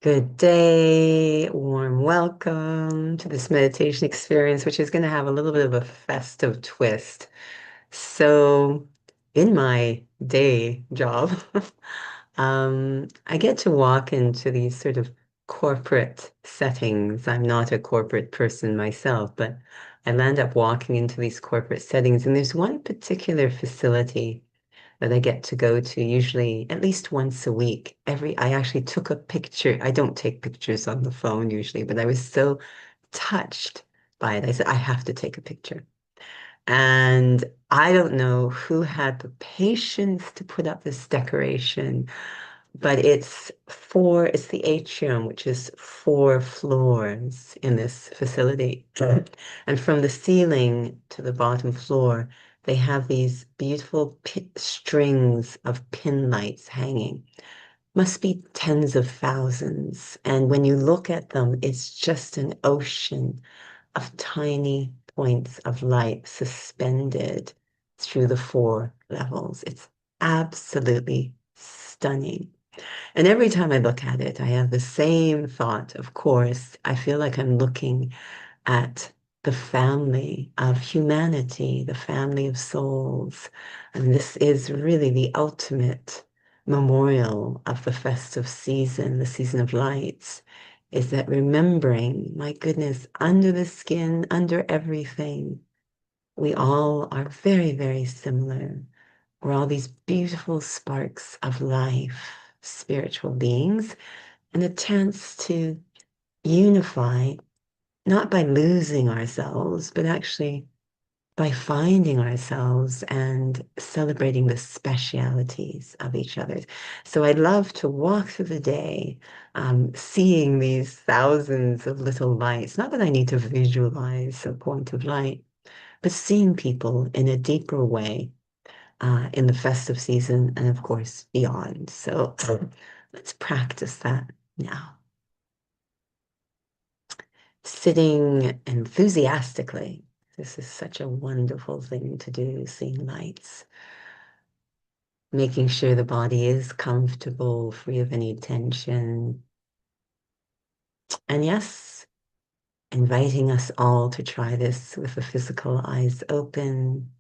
Good day, warm welcome to this meditation experience, which is going to have a little bit of a festive twist. So, in my day job, I get to walk into these sort of corporate settings. I'm not a corporate person myself, but I land up walking into these corporate settings, and there's one particular facility that I get to go to usually at least once a week. I actually took a picture. I don't take pictures on the phone usually, but I was so touched by it. I said, I have to take a picture. And I don't know who had the patience to put up this decoration, but it's the atrium, which is 4 floors in this facility. And from the ceiling to the bottom floor, they have these beautiful strings of pin lights hanging. Must be tens of thousands. And when you look at them, it's just an ocean of tiny points of light suspended through the 4 levels. It's absolutely stunning. And every time I look at it, I have the same thought. Of course, I feel like I'm looking at the family of humanity, the family of souls. And this is really the ultimate memorial of the festive season, the season of lights, is that remembering, my goodness, under the skin, under everything, we all are very, very similar. We're all these beautiful sparks of life, spiritual beings, and a chance to unify, not by losing ourselves, but actually by finding ourselves and celebrating the specialities of each other. So I'd love to walk through the day, seeing these thousands of little lights. Not that I need to visualize a point of light, but seeing people in a deeper way in the festive season and, of course, beyond. So let's practice that now. Sitting enthusiastically. This is such a wonderful thing to do, seeing lights. Making sure the body is comfortable, free of any tension. And yes, inviting us all to try this with the physical eyes open,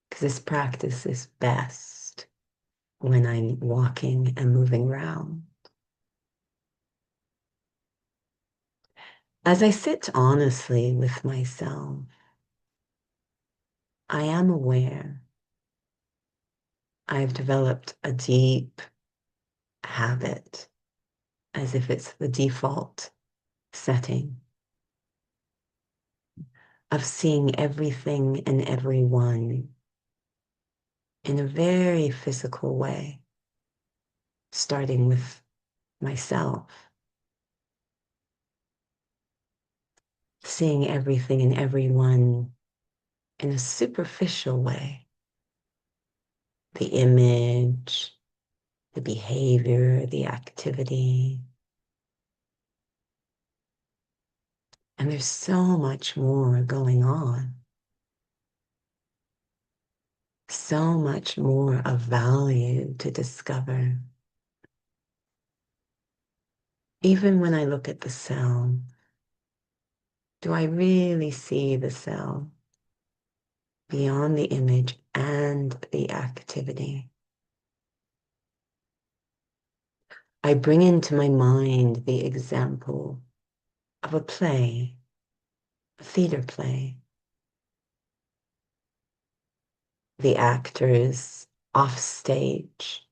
because this practice is best when I'm walking and moving around. As I sit honestly with myself, I am aware I've developed a deep habit, as if it's the default setting, of seeing everything and everyone in a very physical way, starting with myself, seeing everything and everyone in a superficial way, the image, the behavior, the activity. And there's so much more going on, so much more of value to discover. Even when I look at the cell, do I really see the cell beyond the image and the activity? I bring into my mind the example of a play, a theater play. The actors off stage,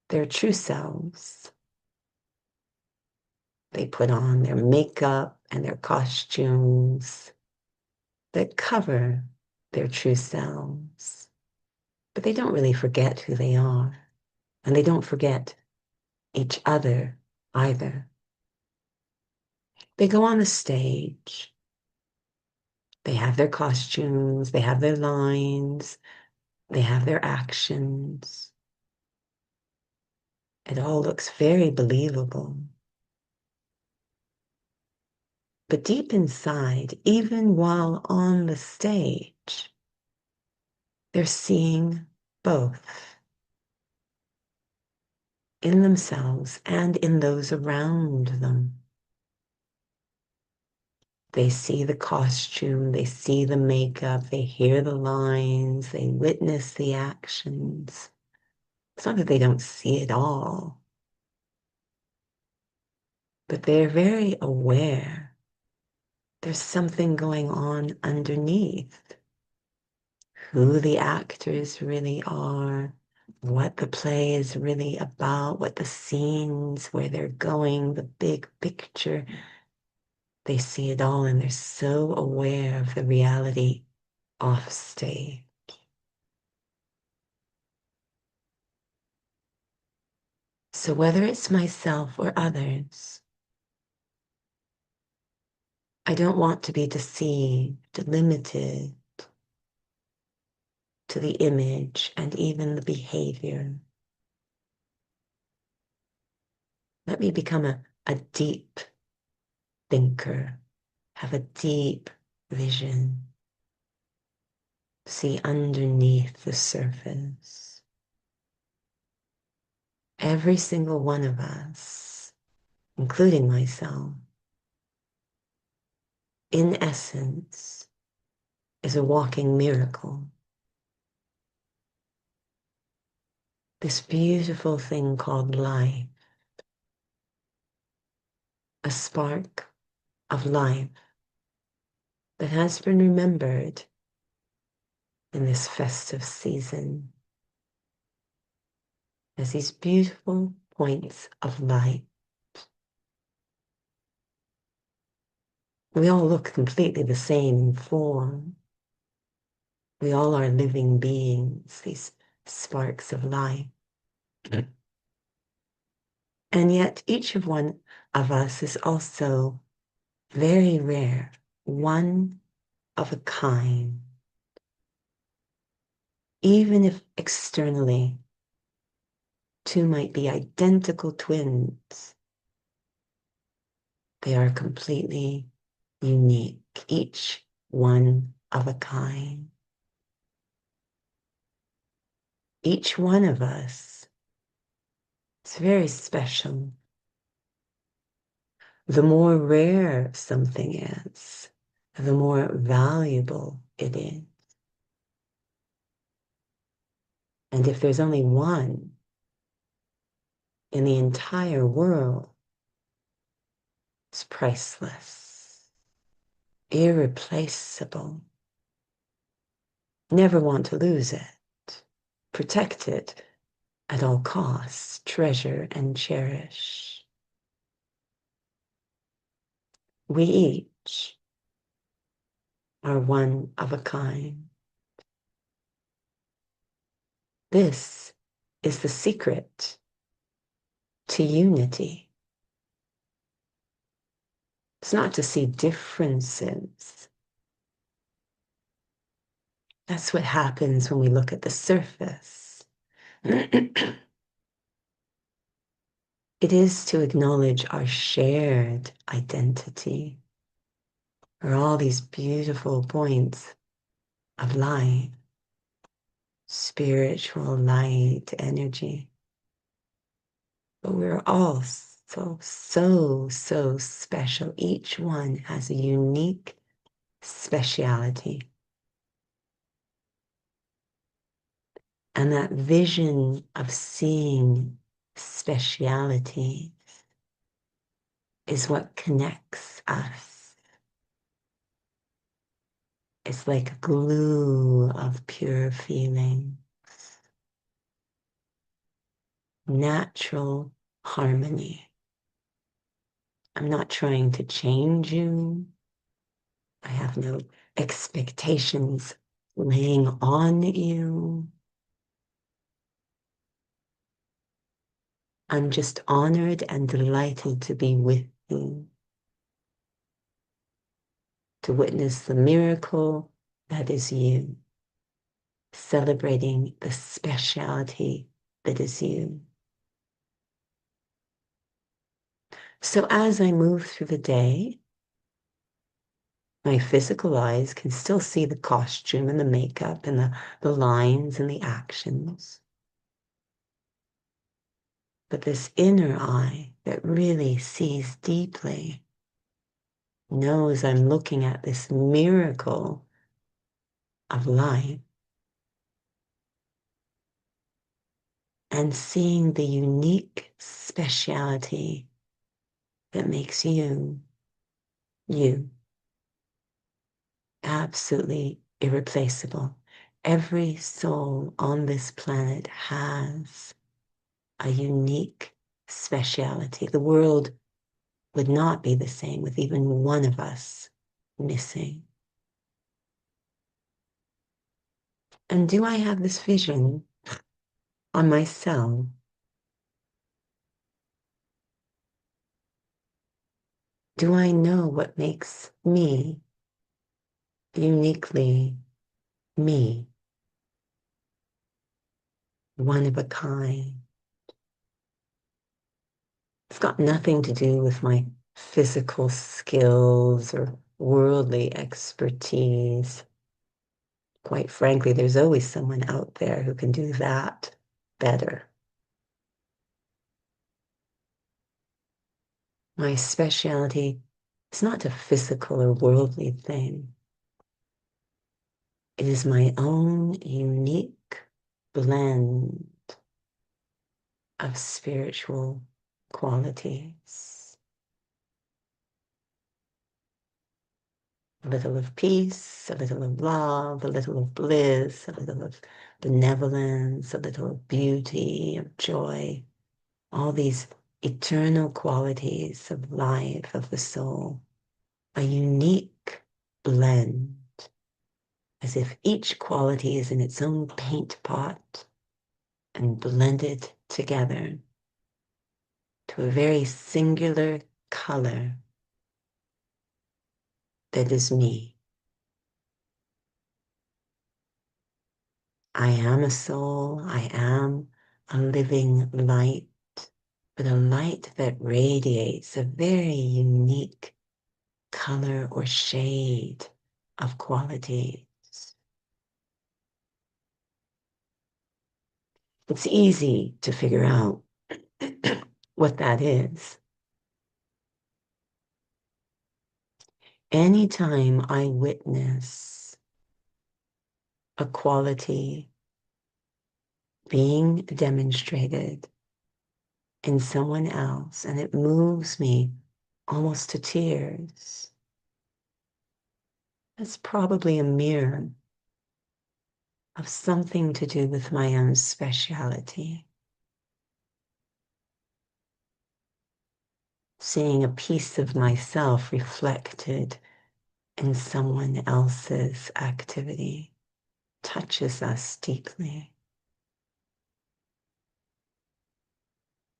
their true selves. They put on their makeup and their costumes that cover their true selves. But they don't really forget who they are. And they don't forget each other either. They go on the stage. They have their costumes. They have their lines. They have their actions. It all looks very believable. But deep inside, even while on the stage, they're seeing both. in themselves and in those around them. They see the costume, they see the makeup, they hear the lines, they witness the actions. It's not that they don't see it all, but they're very aware there's something going on underneath. Who the actors really are, what the play is really about, what the scenes, where they're going, the big picture. They see it all and they're so aware of the reality off stage. So whether it's myself or others, I don't want to be deceived, limited to the image and even the behavior. Let me become a deep thinker, have a deep vision, see underneath the surface. Every single one of us, including myself, in essence, is a walking miracle. This beautiful thing called life, a spark of life that has been remembered in this festive season as these beautiful points of light. We all look completely the same in form. We all are living beings, these sparks of light. And yet each of one of us is also very rare, one of a kind. Even if externally two might be identical twins, they are completely unique, each one of a kind. Each one of us is very special. The more rare something is, the more valuable it is. And if there's only one in the entire world, it's priceless, irreplaceable. Never want to lose it. Protect it at all costs, treasure and cherish. We each are one of a kind. This is the secret to unity. It's not to see differences. That's what happens when we look at the surface. It is to acknowledge our shared identity, or all these beautiful points of light, spiritual light, energy. But we're all so special. Each one has a unique speciality. And that vision of seeing speciality is what connects us. It's like a glue of pure feeling, natural harmony. I'm not trying to change you. I have no expectations laying on you. I'm just honored and delighted to be with you, to witness the miracle that is you, celebrating the speciality that is you. So as I move through the day, my physical eyes can still see the costume and the makeup and the lines and the actions. But this inner eye that really sees deeply knows I'm looking at this miracle of life and seeing the unique speciality that makes you, you, absolutely irreplaceable. Every soul on this planet has a unique speciality. The world would not be the same with even one of us missing. And do I have this vision on myself? Do I know what makes me uniquely me, one of a kind? It's got nothing to do with my physical skills or worldly expertise. Quite frankly, there's always someone out there who can do that better. My specialty is not a physical or worldly thing. It is my own unique blend of spiritual qualities. A little of peace, a little of love, a little of bliss, a little of benevolence, a little of beauty, of joy, all these eternal qualities of life, of the soul, a unique blend, as if each quality is in its own paint pot and blended together to a very singular color that is me. I am a soul, I am a living light, but a light that radiates a very unique color or shade of qualities. It's easy to figure out what that is. Anytime I witness a quality being demonstrated in someone else and it moves me almost to tears, that's probably a mirror of something to do with my own speciality. Seeing a piece of myself reflected in someone else's activity touches us deeply.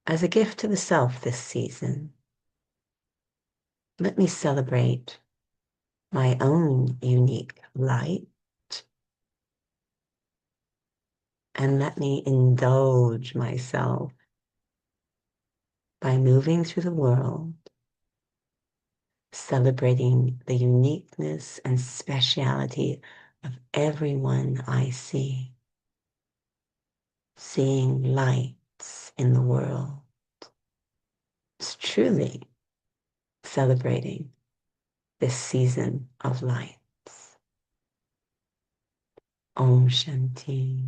As a gift to the self this season, let me celebrate my own unique light and let me indulge myself by moving through the world, celebrating the uniqueness and speciality of everyone I see, seeing lights in the world. It's truly celebrating this season of lights. Om Shanti.